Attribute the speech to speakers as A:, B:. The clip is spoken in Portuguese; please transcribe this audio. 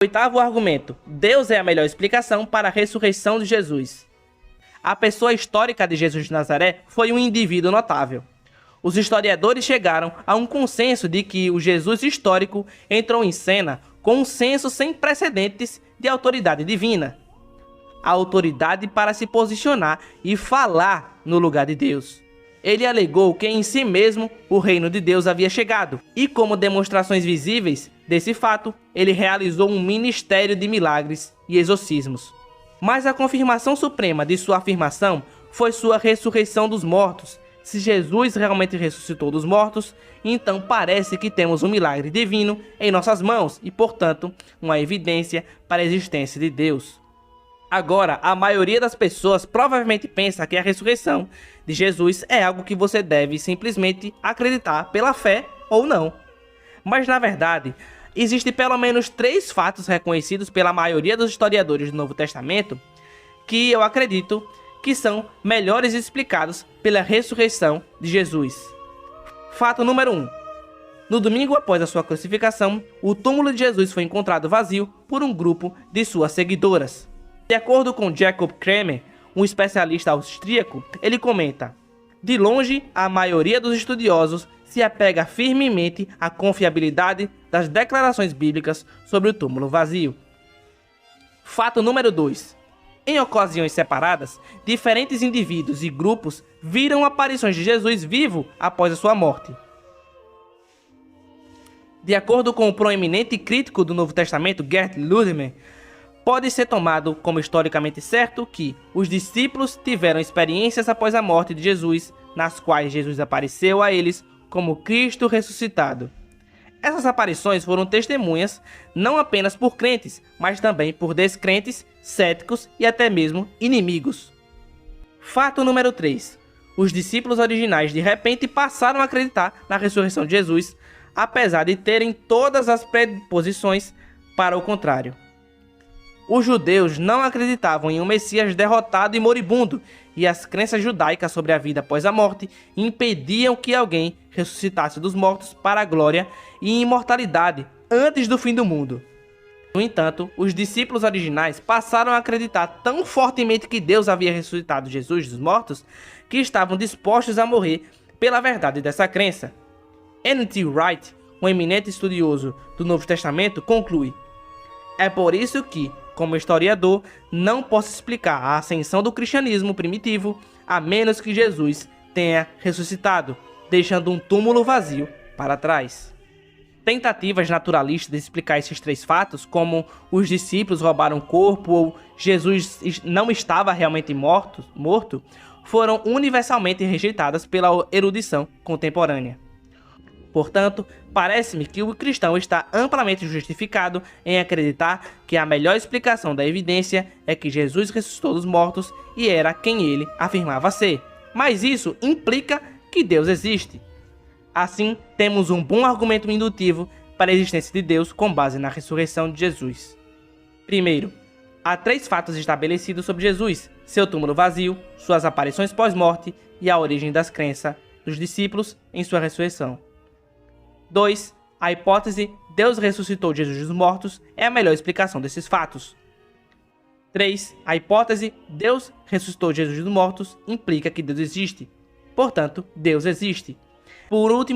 A: Oitavo argumento: Deus é a melhor explicação para a ressurreição de Jesus. A pessoa histórica de Jesus de Nazaré foi um indivíduo notável. Os historiadores chegaram a um consenso de que o Jesus histórico entrou em cena com um senso sem precedentes de autoridade divina. A autoridade para se posicionar e falar no lugar de Deus. Ele alegou que em si mesmo o reino de Deus havia chegado, e como demonstrações visíveis desse fato, ele realizou um ministério de milagres e exorcismos. Mas a confirmação suprema de sua afirmação foi sua ressurreição dos mortos. Se Jesus realmente ressuscitou dos mortos, então parece que temos um milagre divino em nossas mãos e, portanto, uma evidência para a existência de Deus. Agora, a maioria das pessoas provavelmente pensa que a ressurreição de Jesus é algo que você deve simplesmente acreditar pela fé ou não. Mas, na verdade, existem pelo menos 3 fatos reconhecidos pela maioria dos historiadores do Novo Testamento que eu acredito que são melhores explicados pela ressurreição de Jesus. Fato número 1. No domingo após a sua crucificação, o túmulo de Jesus foi encontrado vazio por um grupo de suas seguidoras. De acordo com Jacob Kramer, um especialista austríaco, ele comenta: de longe, a maioria dos estudiosos se apega firmemente à confiabilidade das declarações bíblicas sobre o túmulo vazio. Fato número 2. Em ocasiões separadas, diferentes indivíduos e grupos viram aparições de Jesus vivo após a sua morte. De acordo com o proeminente crítico do Novo Testamento, Gerd Ludemann, pode ser tomado como historicamente certo que os discípulos tiveram experiências após a morte de Jesus, nas quais Jesus apareceu a eles como Cristo ressuscitado. Essas aparições foram testemunhas não apenas por crentes, mas também por descrentes, céticos e até mesmo inimigos. Fato número 3. Os discípulos originais de repente passaram a acreditar na ressurreição de Jesus, apesar de terem todas as predisposições para o contrário. Os judeus não acreditavam em um Messias derrotado e moribundo, e as crenças judaicas sobre a vida após a morte impediam que alguém ressuscitasse dos mortos para a glória e imortalidade antes do fim do mundo. No entanto, os discípulos originais passaram a acreditar tão fortemente que Deus havia ressuscitado Jesus dos mortos que estavam dispostos a morrer pela verdade dessa crença. N.T. Wright, um eminente estudioso do Novo Testamento, conclui: é por isso que, como historiador, não posso explicar a ascensão do cristianismo primitivo a menos que Jesus tenha ressuscitado, deixando um túmulo vazio para trás. Tentativas naturalistas de explicar esses 3 fatos, como os discípulos roubaram o corpo ou Jesus não estava realmente morto, foram universalmente rejeitadas pela erudição contemporânea. Portanto, parece-me que o cristão está amplamente justificado em acreditar que a melhor explicação da evidência é que Jesus ressuscitou dos mortos e era quem ele afirmava ser. Mas isso implica que Deus existe. Assim, temos um bom argumento indutivo para a existência de Deus com base na ressurreição de Jesus. Primeiro, há 3 fatos estabelecidos sobre Jesus: seu túmulo vazio, suas aparições pós-morte e a origem das crenças dos discípulos em sua ressurreição. 2. A hipótese Deus ressuscitou Jesus dos mortos é a melhor explicação desses fatos. 3. A hipótese Deus ressuscitou Jesus dos mortos implica que Deus existe. Portanto, Deus existe. Por último,